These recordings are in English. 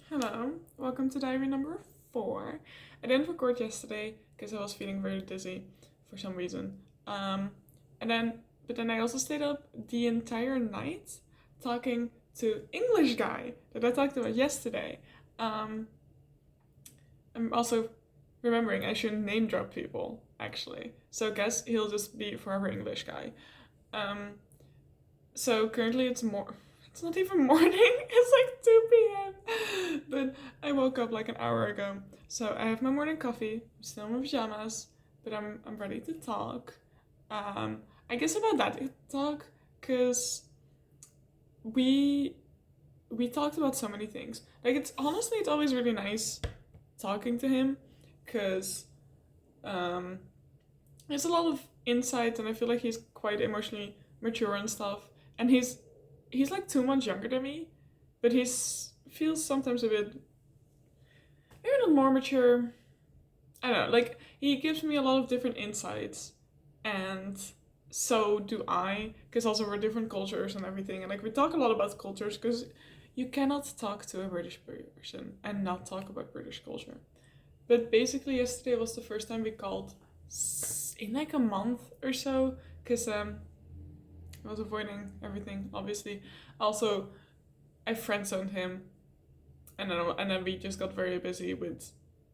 Hello, welcome to diary number 4. I didn't record yesterday because I was feeling very dizzy for some reason. And then, but then I also stayed up the entire night talking to English guy that I talked about yesterday. Um, I'm also remembering I shouldn't name drop people actually. So I guess he'll just be forever English guy. Um, so currently it's not even morning, it's like 2 p.m. But I woke up like an hour ago. So I have my morning coffee, I'm still in my pajamas, but I'm ready to talk. I guess about that talk, because we we talked about so many things. Like it's always really nice talking to him, because um there's a lot of insight and I feel like he's quite emotionally mature and stuff. And he's like 2 months younger than me, but he's feels sometimes a bit maybe not more mature. I don't know, like he gives me a lot of different insights, and so do I, because also we're different cultures and everything, and like we talk a lot about cultures because you cannot talk to a British person and not talk about British culture. But basically, yesterday was the first time we called in like a month or so, because I was avoiding everything, obviously. Also, I friend zoned him, and then we just got very busy with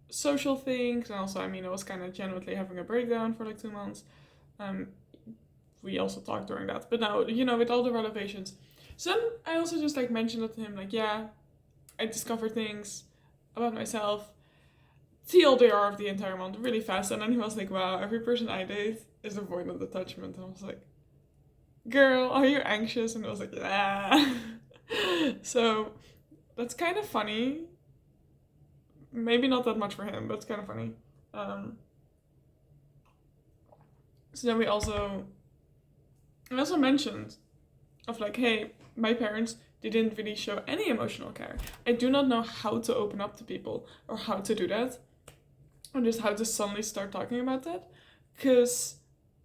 social things, and also, I mean, I was kind of genuinely having a breakdown for like 2 months. Um, we also talked during that, but now with all the revelations. So then I also just like mentioned it to him, like, yeah, I discovered things about myself. TLDR of the entire month really fast, and then he was like, wow, every person I date is avoidant attachment. And I was like, girl, are you anxious? And I was like, yeah. So that's kind of funny. Maybe not that much for him, but it's kind of funny. Um, so then I also mentioned of like, hey, my parents didn't really show any emotional care. I do not know how to open up to people or how to do that, or just how to suddenly start talking about that, because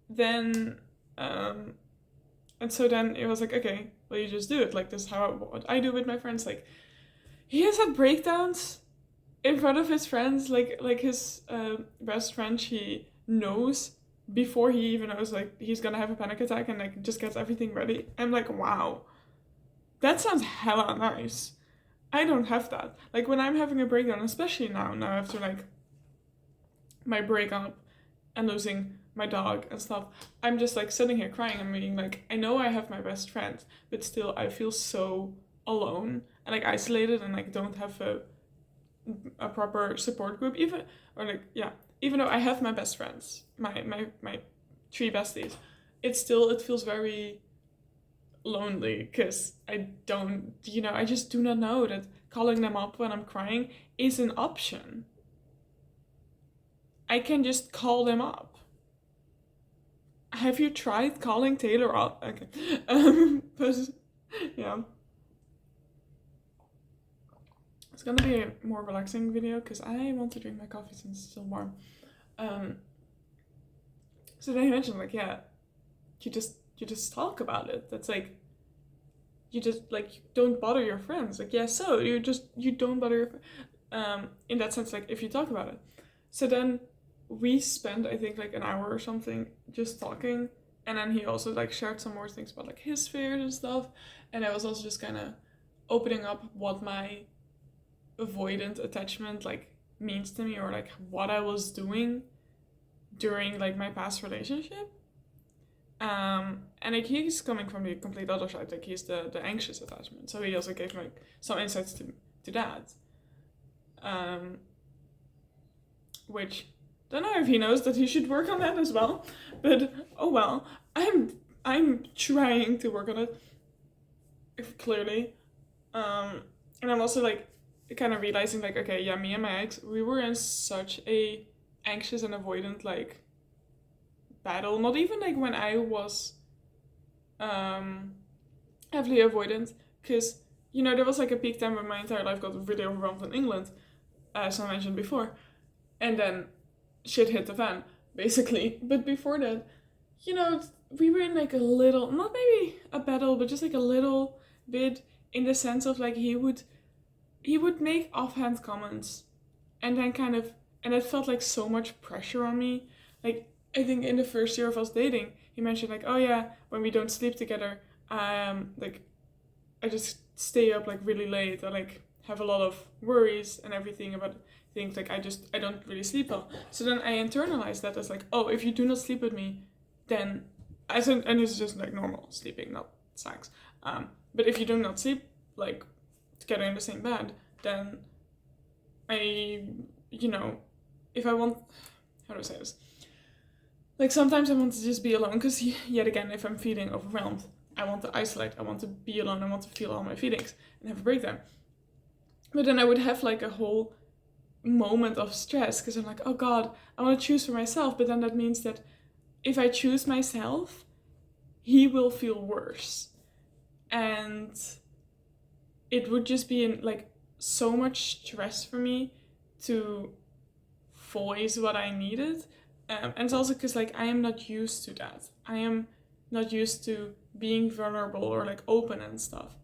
then and so then it was like, okay, well, you just do it. Like, this is what I do with my friends. Like, he has had breakdowns in front of his friends. Like his best friend, she knows before he even knows, like, he's gonna have a panic attack, and like just gets everything ready. I'm like, wow, that sounds hella nice. I don't have that. Like, when I'm having a breakdown, especially now after like my breakup and losing my dog and stuff, I'm just like sitting here crying and being like, I know I have my best friend, but still I feel so alone and like isolated, and like don't have a proper support group, even, or like, yeah, even though I have my best friends, my 3 besties, it feels very lonely, because I don't, I just do not know that calling them up when I'm crying is an option. I can just call them up. Have you tried calling Taylor up? Okay. But yeah. It's gonna be a more relaxing video because I want to drink my coffee since it's still warm. Um, so then he mentioned, like, yeah, you just talk about it. That's like, you just like don't bother your friends. Like, yeah, so you don't bother your in that sense, like, if you talk about it. So then we spent, I think, like an hour or something just talking, and then he also like shared some more things about like his fears and stuff, and I was also just kind of opening up what my avoidant attachment like means to me, or like what I was doing during like my past relationship. And like he's coming from the complete other side, like he's the anxious attachment. So he also gave me like some insights to that. Um, which don't know if he knows that he should work on that as well, but oh well. I'm trying to work on it, if clearly. And I'm also like kind of realizing, like, okay, yeah, me and my ex, we were in such a anxious and avoidant like battle. Not even like when I was um heavily avoidant, because there was like a peak time when my entire life got really overwhelmed in England, as I mentioned before, and then shit hit the fan, basically. But before that, we were in like a little, not maybe a battle, but just like a little bit, in the sense of like he would he would make offhand comments, and then and it felt like so much pressure on me. Like, I think in the first year of us dating, he mentioned like, oh yeah, when we don't sleep together, like, I just stay up like really late. I like have a lot of worries and everything about things. Like, I don't really sleep well. So then I internalized that as like, oh, if you do not sleep with me, then and it's just like normal sleeping, not sex. But if you do not sleep like together in the same bed, then I, you know, if I want, how do I say this? Like, sometimes I want to just be alone because, yet again, if I'm feeling overwhelmed, I want to isolate, I want to be alone, I want to feel all my feelings and have a breakdown. But then I would have like a whole moment of stress because I'm like, oh God, I want to choose for myself. But then that means that if I choose myself, he will feel worse. And it would just be like so much stress for me to voice what I needed. And it's also because like I am not used to that. I am not used to being vulnerable or like open and stuff.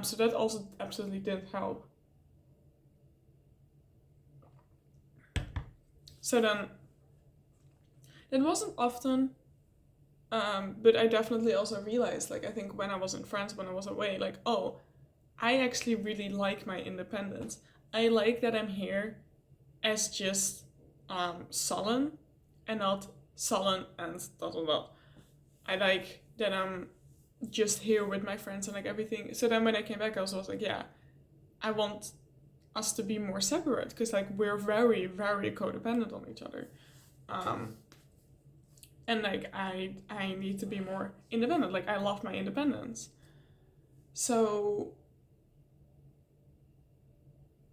So that also absolutely didn't help. So then, it wasn't often, but I definitely also realized, like, I think when I was in France, when I was away, like, oh, I actually really like my independence. I like that I'm here as just sullen and not sullen and dot dot dot. I like that I'm just here with my friends and like everything. So then when I came back, I was also like, yeah, I want us to be more separate because like we're very, very codependent on each other. And like I need to be more independent. Like I love my independence. So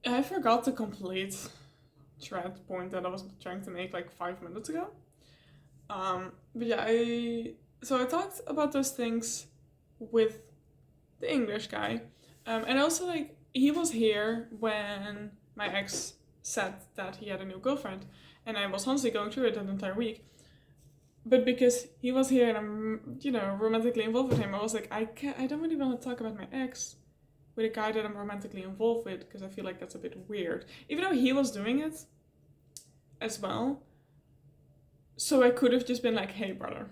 I forgot the complete thread point that I was trying to make like 5 minutes ago. But yeah, I talked about those things with the English guy, and also like he was here when my ex said that he had a new girlfriend, and I was honestly going through it that entire week. But because he was here and I'm, romantically involved with him, I was like, I don't really want to talk about my ex with a guy that I'm romantically involved with because I feel like that's a bit weird. Even though he was doing it as well. So I could have just been like, hey, brother,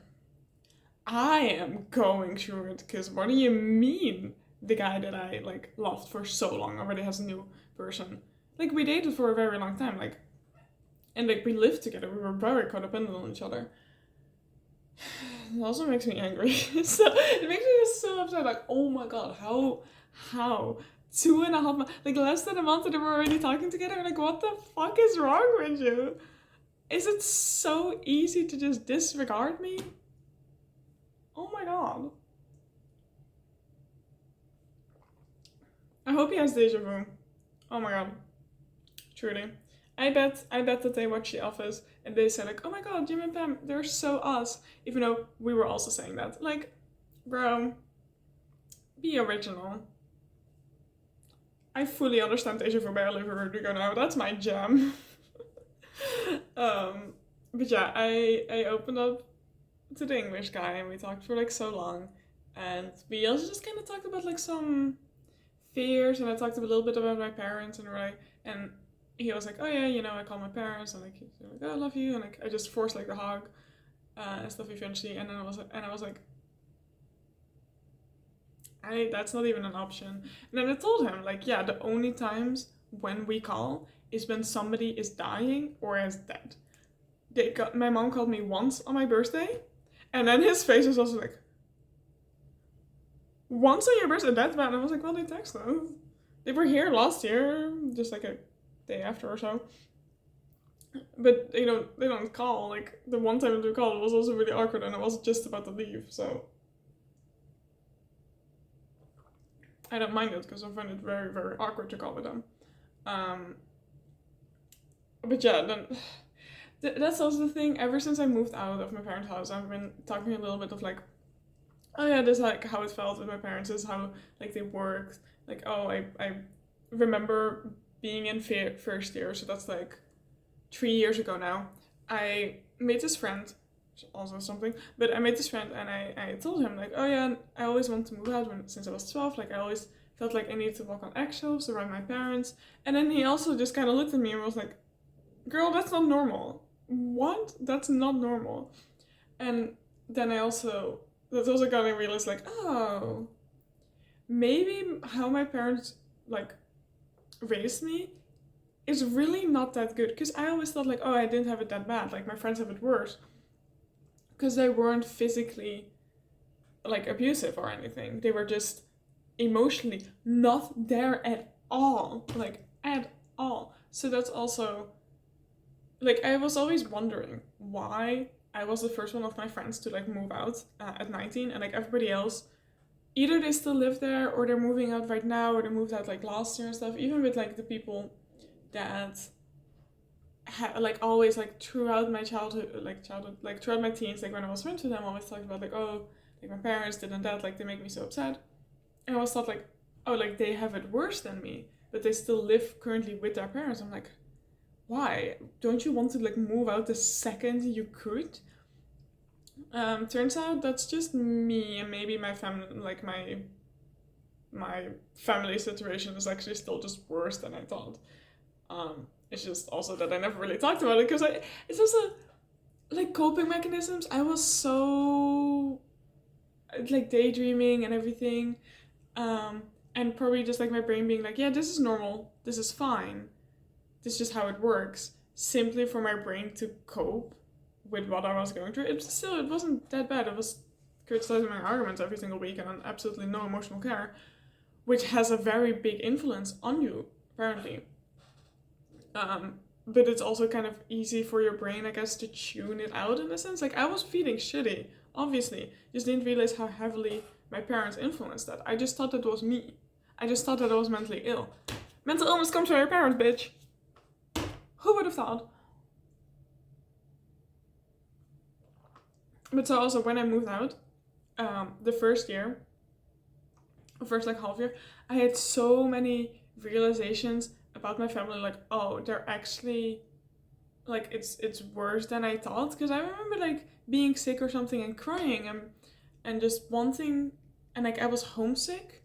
I am going through it because what do you mean the guy that I like loved for so long already has a new person? Like, we dated for a very long time, like, and like we lived together. We were very codependent on each other. It also makes me angry. So it makes me just so upset. Like, oh my god, how 2.5 months, like less than a month, and we're already talking together. Like, what the fuck is wrong with you? Is it so easy to just disregard me? Oh my god. I hope he has deja vu. Oh my god. Truly. I bet that they watched The Office and they said like, oh my god, Jim and Pam, they're so us. Even though we were also saying that. Like, bro, be original. I fully understand Deja Vu by Olivia Rodrigo now. That's my jam. But yeah, I opened up to the English guy and we talked for like so long. And we also just kind of talked about like some fears, and I talked a little bit about my parents and he was like, oh yeah, I call my parents and like he's like, oh, I love you, and like I just forced like the hug and stuff eventually, and then I was like, that's not even an option. And then I told him like, yeah, the only times when we call is when somebody is dying or is dead. My mom called me once on my birthday, and then his face was also like, once on your birthday, that's bad. And I was like, well, they text us. They were here last year, just like a day after or so. But they don't call. Like, the one time they called was also really awkward, and I was just about to leave, so I don't mind it because I find it very, very awkward to call with them. But yeah, then that's also the thing. Ever since I moved out of my parents' house, I've been talking a little bit of like, oh yeah, this is like how it felt with my parents. This is how like they worked. Like, oh, I remember being in first year, so that's like 3 years ago now. I made this friend, also something, but I made this friend and I told him like, oh yeah, I always wanted to move out since I was 12. Like, I always felt like I needed to walk on eggshells around my parents. And then he also just kind of looked at me and was like, girl, that's not normal. What? That's not normal. And then that's also got me realize, like, oh, maybe how my parents, like, raised me is really not that good. Because I always thought, like, oh, I didn't have it that bad. Like, my friends have it worse. Because they weren't physically, like, abusive or anything. They were just emotionally not there at all. Like, at all. So that's also, like, I was always wondering why I was the first one of my friends to, like, move out at 19, and, like, everybody else, either they still live there, or they're moving out right now, or they moved out, like, last year and stuff. Even with, like, the people that like, always, like, throughout my childhood, like, throughout my teens, like, when I was friends with them, I always talked about, like, oh, like, my parents did and that, like, they make me so upset. And I always thought, like, oh, like, they have it worse than me, but they still live currently with their parents. I'm like, why? Don't you want to, like, move out the second you could? Turns out that's just me, and maybe my family, like, my family situation is actually still just worse than I thought. It's just also that I never really talked about it, because it's also, like, coping mechanisms. I was so, like, daydreaming and everything, and probably just, like, my brain being like, yeah, this is normal, this is fine, this is just how it works, simply for my brain to cope with what I was going through. It wasn't that bad. It was criticizing my arguments every single week and absolutely no emotional care, which has a very big influence on you, apparently. But it's also kind of easy for your brain, I guess, to tune it out in a sense. Like, I was feeling shitty, obviously. Just didn't realize how heavily my parents influenced that. I just thought that was me. I just thought that I was mentally ill. Mental illness comes from your parents, bitch. Who would have thought? But so also, when I moved out, the first like half year, I had so many realizations about my family, like, oh, they're actually, like, it's worse than I thought. Because I remember, like, being sick or something and crying and just wanting, and, like, I was homesick,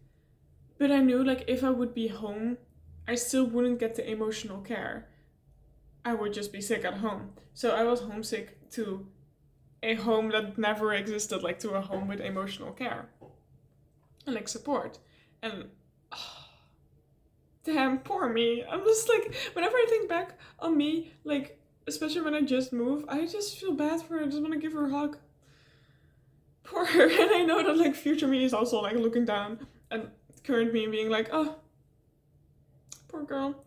but I knew, like, if I would be home, I still wouldn't get the emotional care. I would just be sick at home. So I was homesick to a home that never existed, like, to a home with emotional care and, like, support. And damn, poor me. I'm just like, whenever I think back on me, like, especially when I just moved, I just feel bad for her. I just want to give her a hug. Poor her. And I know that, like, future me is also, like, looking down and current me being like, oh, poor girl.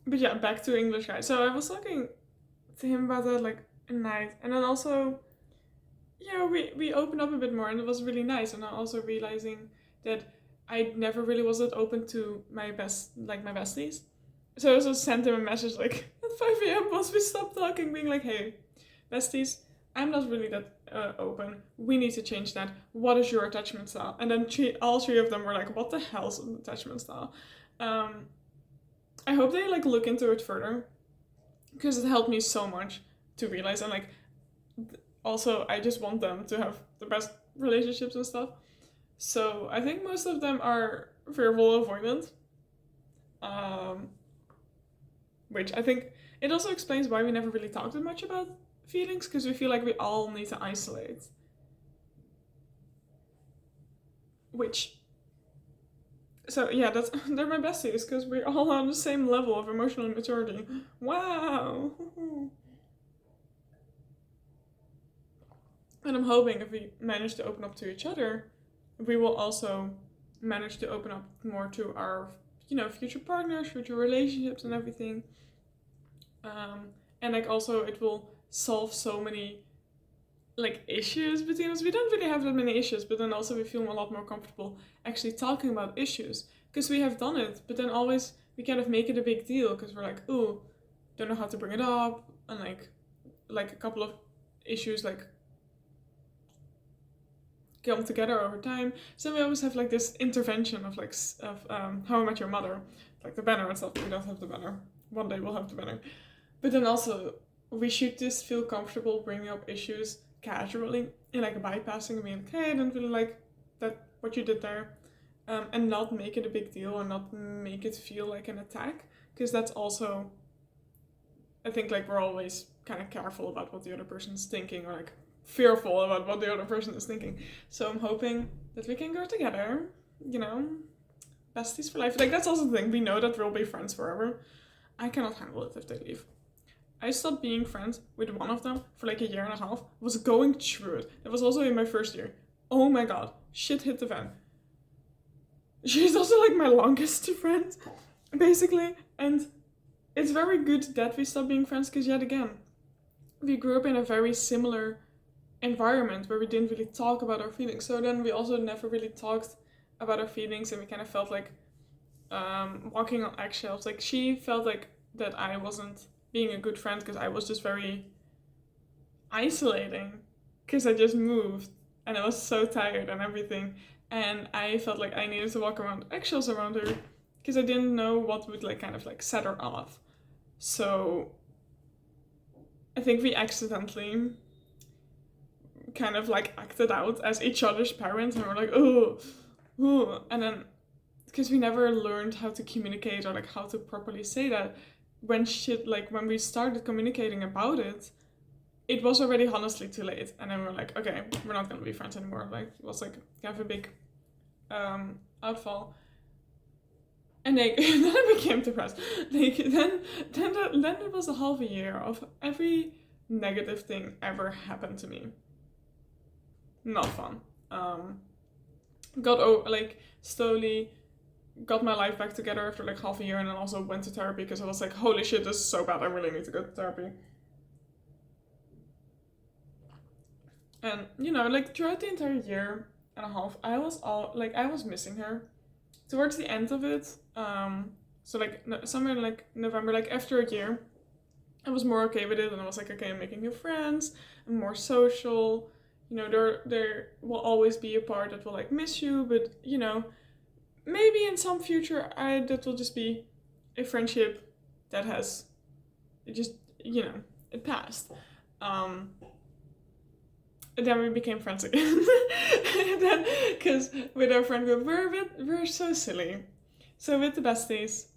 But yeah, back to English guy. So I was talking to him about that, like, at night, and then also, we opened up a bit more, and it was really nice. And I'm also realizing that I never really was that open to my besties. So I also sent him a message, like, at 5 a.m. once we stopped talking, being like, hey, besties, I'm not really that open. We need to change that. What is your attachment style? And then all three of them were like, what the hell's an attachment style? I hope they, like, look into it further, because it helped me so much to realize. And, like, also, I just want them to have the best relationships and stuff. So I think most of them are fearful avoidant. Which I think it also explains why we never really talked that much about feelings, because we feel like we all need to isolate. So yeah, they're my besties, because we're all on the same level of emotional maturity. Wow! And I'm hoping if we manage to open up to each other, we will also manage to open up more to our, future partners, future relationships and everything. And, like, also it will solve so many, like, issues between us. We don't really have that many issues, but then also we feel a lot more comfortable actually talking about issues, because we have done it, but then always we kind of make it a big deal, because we're like, ooh, don't know how to bring it up, and like a couple of issues, like, come together over time. So we always have, like, this intervention of, like, How I Met Your Mother, like the banner and stuff. We don't have the banner. One day we'll have the banner. But then also, we should just feel comfortable bringing up issues casually, and, like, bypassing and being like, hey, I don't really like that what you did there, and not make it a big deal or not make it feel like an attack, because that's also, I think, like, we're always kind of careful about what the other person's thinking, or like fearful about what the other person is thinking. So I'm hoping that we can go together, you know, besties for life. Like, that's also the thing, we know that we'll be friends forever. I cannot handle it if they leave. I stopped being friends with one of them for like a year and a half. I was going through it. It was also in my first year. Oh my god, shit hit the fan. She's also like my longest friend, basically. And it's very good that we stopped being friends, because yet again, we grew up in a very similar environment where we didn't really talk about our feelings. So then we also never really talked about our feelings, and we kind of felt like walking on eggshells. Like, she felt like that I wasn't being a good friend because I was just very isolating, because I just moved and I was so tired and everything, and I felt like I needed to walk around eggshells around her because I didn't know what would like kind of like set her off. So I think we accidentally kind of like acted out as each other's parents, and we're like, oh, and then because we never learned how to communicate or like how to properly say that, when we started communicating about it, it was already honestly too late. And then we were like, okay, we're not gonna be friends anymore. Like, it was like kind of a big outfall. And like then I became depressed. Like then it was a half a year of every negative thing ever happened to me. Not fun. Slowly got my life back together after like half a year, and then also went to therapy because I was like, holy shit, this is so bad, I really need to go to therapy. And you know, like throughout the entire year and a half, I was missing her. Towards the end of it, so like somewhere in like November, like after a year, I was more okay with it, and I was like, okay, I'm making new friends, I'm more social. You know, there will always be a part that will like miss you, but you know, maybe in some future that will just be a friendship that has just, you know, it passed. And then we became friends again. Because with our friend group, we're so silly. So with the besties,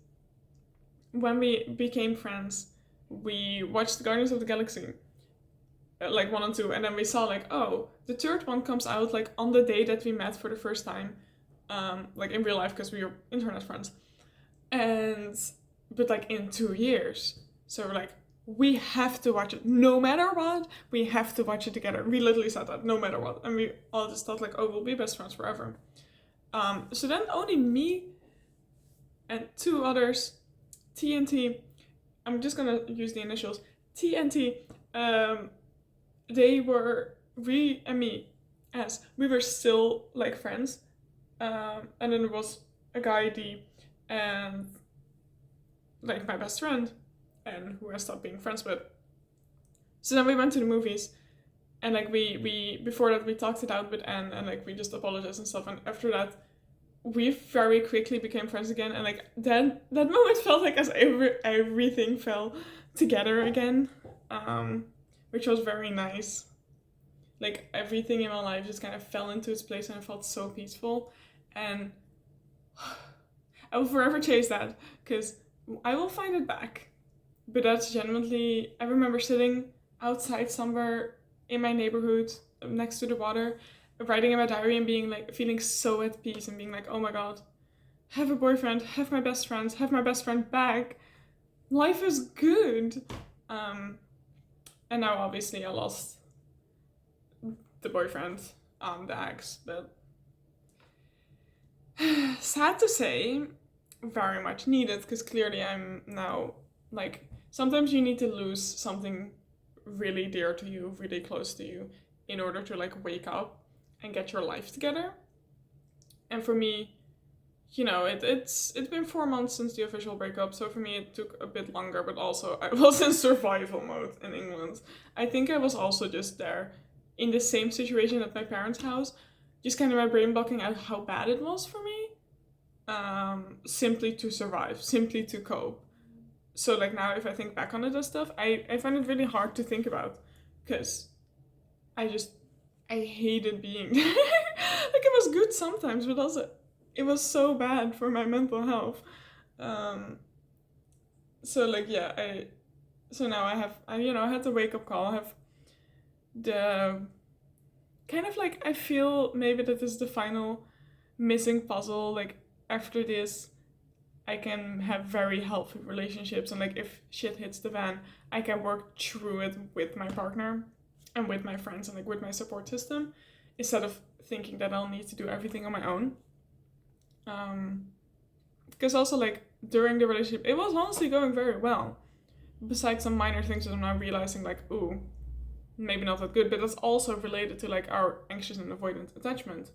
when we became friends, we watched Guardians of the Galaxy, like 1 and 2, and then we saw like, oh, the third one comes out like on the day that we met for the first time, like in real life, because we were internet friends, but like in 2 years. So we're like, we have to watch it no matter what. We have to watch it together. We literally said that, no matter what, and we all just thought like, oh, we'll be best friends forever. So then only me and 2 others, TNT. I'm just gonna use the initials, TNT. They were we and me, as we were still like friends. And then there was a guy, D, and like my best friend, and who I stopped being friends with. So then we went to the movies, and like we before that we talked it out with Anne, and like we just apologized and stuff, and after that we very quickly became friends again, and like that moment felt like as everything fell together again, which was very nice. Like everything in my life just kind of fell into its place, and it felt so peaceful, and I will forever chase that, because I will find it back. But that's genuinely, I remember sitting outside somewhere in my neighborhood next to the water, writing in my diary and being like, feeling so at peace and being like, oh my god, have a boyfriend, have my best friends, have my best friend back. Life is good. And now obviously I lost the boyfriend, the ex, but sad to say, very much needed, because clearly I'm now like, sometimes you need to lose something really dear to you, really close to you, in order to like wake up and get your life together. And for me, you know, it's been 4 months since the official breakup, so for me it took a bit longer, but also I was in survival mode in England. I think I was also just there in the same situation at my parents' house, just kind of my brain blocking out how bad it was for me, simply to survive, simply to cope. So like now if I think back on it and stuff, I find it really hard to think about, because I hated being there. Like, it was good sometimes, but also it was so bad for my mental health. So like yeah, so now I had the wake up call. I have the kind of like, I feel maybe that is the final missing puzzle. Like after this, I can have very healthy relationships, and like if shit hits the fan, I can work through it with my partner and with my friends and like with my support system, instead of thinking that I'll need to do everything on my own. Because also like during the relationship, it was honestly going very well. Besides some minor things that I'm now realizing, like, ooh, maybe not that good, but that's also related to like our anxious and avoidant attachment.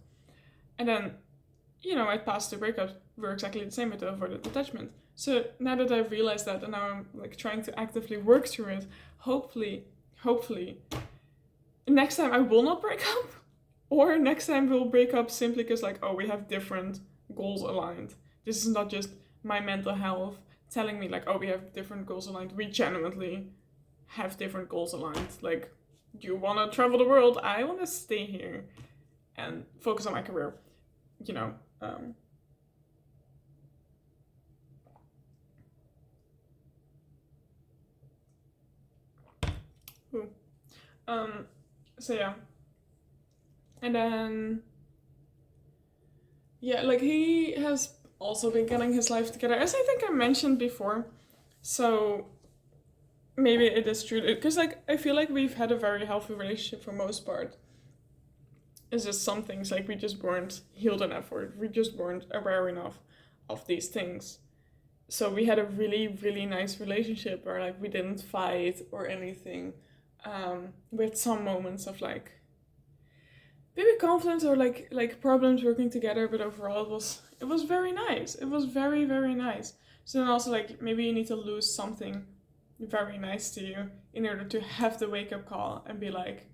And then, I passed the breakups were exactly the same with the avoidant attachment. So now that I've realized that, and now I'm like trying to actively work through it, hopefully, next time I will not break up, or next time we'll break up simply because like, oh, we have different goals aligned. This is not just my mental health telling me like, oh, we have different goals aligned. We genuinely have different goals aligned. Like, you want to travel the world, I want to stay here and focus on my career, you know. So yeah. And then, yeah, like he has also been getting his life together, as I think I mentioned before. So maybe it is true, because like I feel like we've had a very healthy relationship for most part. It's just some things like we just weren't healed enough, or we just weren't aware enough of these things. So we had a really, really nice relationship where like we didn't fight or anything. With some moments of like maybe conflict or like problems working together, but overall it was very nice. It was very, very nice. So then also like maybe you need to lose something very nice to you in order to have the wake up call and be like,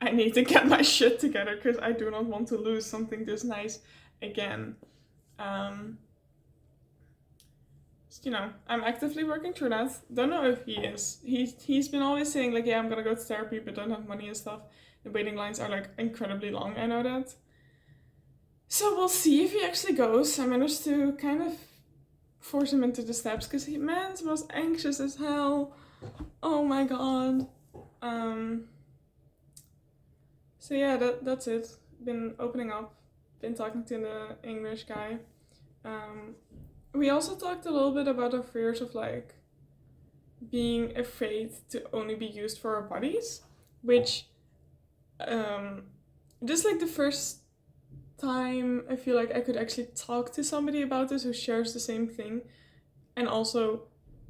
I need to get my shit together because I do not want to lose something this nice again. I'm actively working through that. Don't know if he is. He's been always saying like, yeah, I'm gonna go to therapy, but don't have money and stuff. The waiting lines are like incredibly long. I know that. So we'll see if he actually goes. I managed to kind of force him into the steps because he was anxious as hell. Oh my god. So yeah, that's it. Been opening up. Been talking to the English guy. We also talked a little bit about our fears of like being afraid to only be used for our bodies, which this is like the first time I feel like I could actually talk to somebody about this who shares the same thing. And also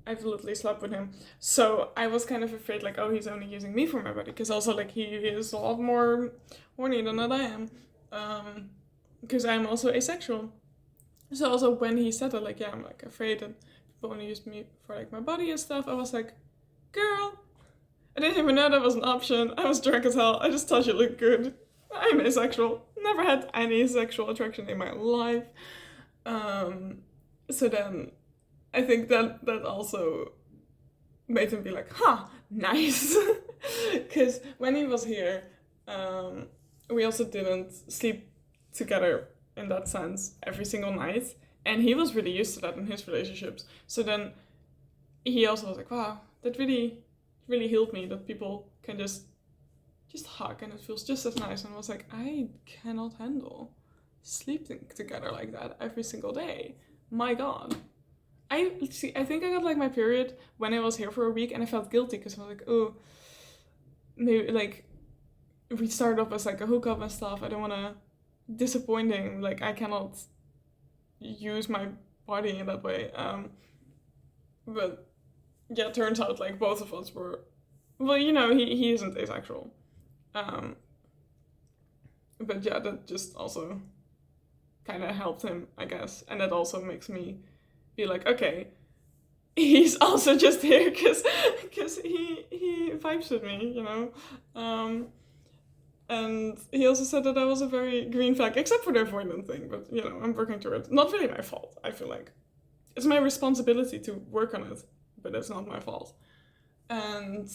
I've literally slept with him, so I was kind of afraid like, oh, he's only using me for my body, because also like he is a lot more horny than that I am, because I'm also asexual. So also when he said that, like, yeah, I'm like afraid that people only use me for like my body and stuff, I was like, girl, I didn't even know that was an option. I was drunk as hell. I just thought you looked good. I'm asexual. Never had any sexual attraction in my life. So then I think that also made him be like, huh, nice. Because when he was here, we also didn't sleep together in that sense every single night. And he was really used to that in his relationships. So then he also was like, wow, that really, really healed me, that people can just hug and it feels just as nice. And I was like, I cannot handle sleeping together like that every single day. My god. I think I got like my period when I was here for a week, and I felt guilty because I was like, oh, maybe like we started off as like a hookup and stuff. I don't want to disappoint him. Like, I cannot use my body in that way. But yeah, it turns out like both of us were, well, he isn't asexual. But yeah, that just also kind of helped him, I guess, and that also makes me be like, okay, he's also just here because he vibes with me, and he also said that was a very green flag, except for the avoidant thing, but I'm working through it. Not really my fault, I feel like. It's my responsibility to work on it, but it's not my fault. And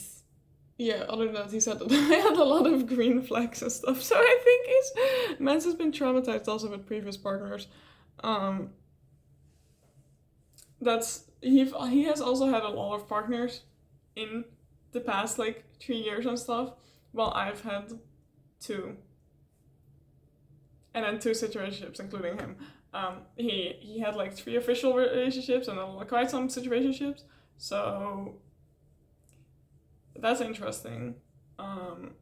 yeah, other than that, he said that I had a lot of green flags and stuff. So I think Mans has been traumatized also with previous partners. Um, he has also had a lot of partners in the past like 3 years and stuff. While I've had two, and then two situationships, including him. He had like 3 official relationships and quite some situationships. So that's interesting. Um,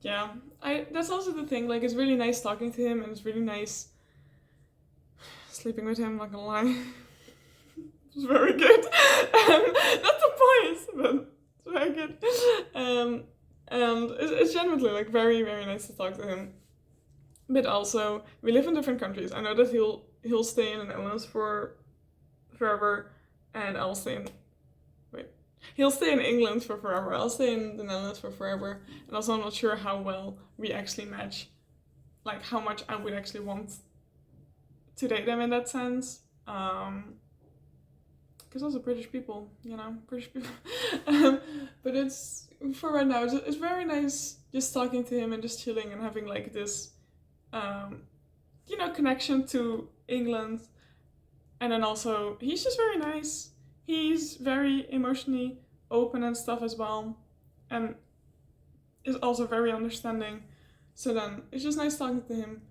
yeah, I that's also the thing. Like, it's really nice talking to him, and it's really nice sleeping with him. Not gonna lie, it's very good. Not the point, but it's very good. And it's genuinely like very very nice to talk to him. But also, we live in different countries. I know that he'll stay in the Netherlands for forever, and I'll stay in wait. He'll stay in England for forever. I'll stay in the Netherlands for forever. And also, I'm not sure how well we actually match. Like, how much I would actually want to date them in that sense. Because also British people, British people. But it's, for right now, it's very nice just talking to him and just chilling and having like this, connection to England. And then also, he's just very nice. He's very emotionally open and stuff as well. And is also very understanding. So then, it's just nice talking to him.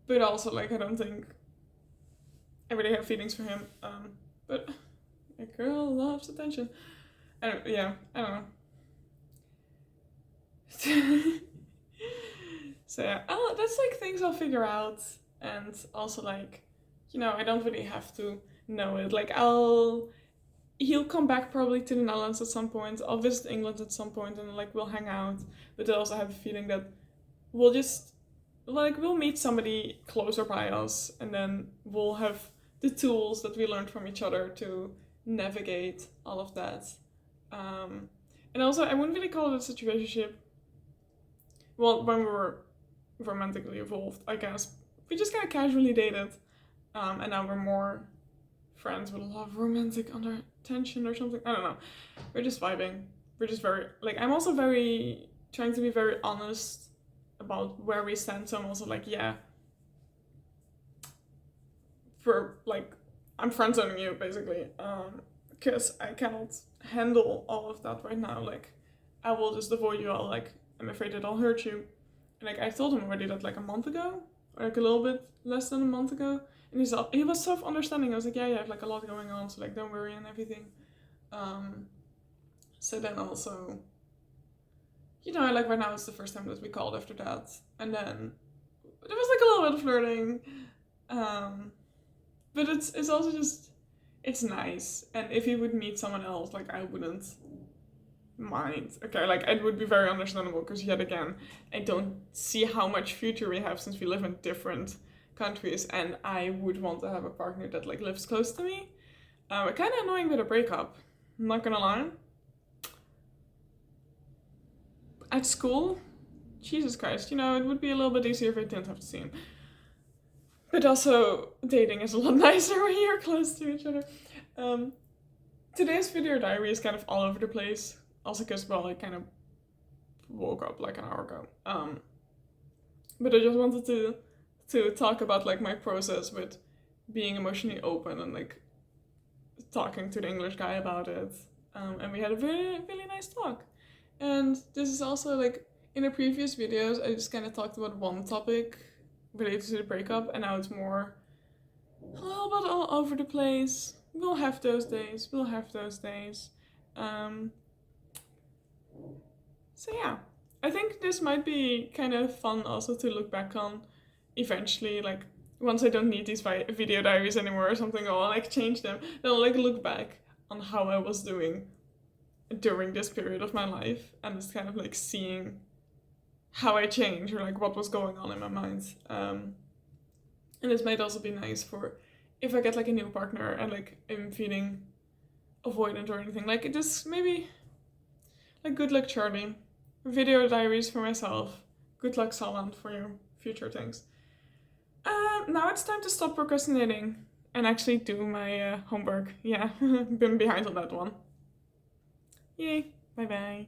But also, like, I don't think I really have feelings for him. But a girl loves attention. I don't know. So yeah, that's like things I'll figure out. And also, like, I don't really have to know it. Like, he'll come back probably to the Netherlands at some point. I'll visit England at some point, and like we'll hang out. But I also have a feeling that we'll just we'll meet somebody closer by us, and then we'll have the tools that we learned from each other to navigate all of that. And also, I wouldn't really call it a situationship. Well, when we were romantically involved, I guess we just kind of casually dated, and now we're more friends with a lot of romantic under tension or something. I don't know. We're just vibing. We're just very like, I'm also very trying to be very honest about where we stand. So I'm also like, yeah, for like, I'm friend zoning you basically, because I cannot handle all of that right now. Like, I will just avoid you all. Like, I'm afraid that I'll hurt you. And like, I told him already that like a month ago, or like a little bit less than a month ago. And he was so understanding. I was like, yeah, you have like a lot going on, so like don't worry and everything. So then also, like right now it's the first time that we called after that, and then there was like a little bit of flirting, but it's also just, it's nice. And if he would meet someone else, like I wouldn't mind. Okay, like it would be very understandable, because yet again, I don't see how much future we have since we live in different countries, and I would want to have a partner that like lives close to me. Kind of annoying with a breakup, I'm not gonna lie. At school, Jesus Christ, it would be a little bit easier if I didn't have to see him. But also, dating is a lot nicer when you're close to each other. Today's video diary is kind of all over the place. Also because, well, I kind of woke up like an hour ago. But I just wanted to talk about like my process with being emotionally open and like talking to the English guy about it. And we had a really, really nice talk. And this is also like, in the previous videos, I just kind of talked about one topic related to the breakup, and now it's more a little bit all over the place. We'll have those days. So yeah, I think this might be kind of fun also to look back on eventually, like once I don't need these video diaries anymore or something, or I'll like change them, then I'll like look back on how I was doing during this period of my life, and it's kind of like seeing how I changed, or like what was going on in my mind. And it might also be nice for if I get like a new partner and like I'm feeling avoidant or anything, like just maybe like good luck Charlie, video diaries for myself, good luck Saland for your future things. Now it's time to stop procrastinating and actually do my homework. Yeah, been behind on that one. Yay! Bye bye.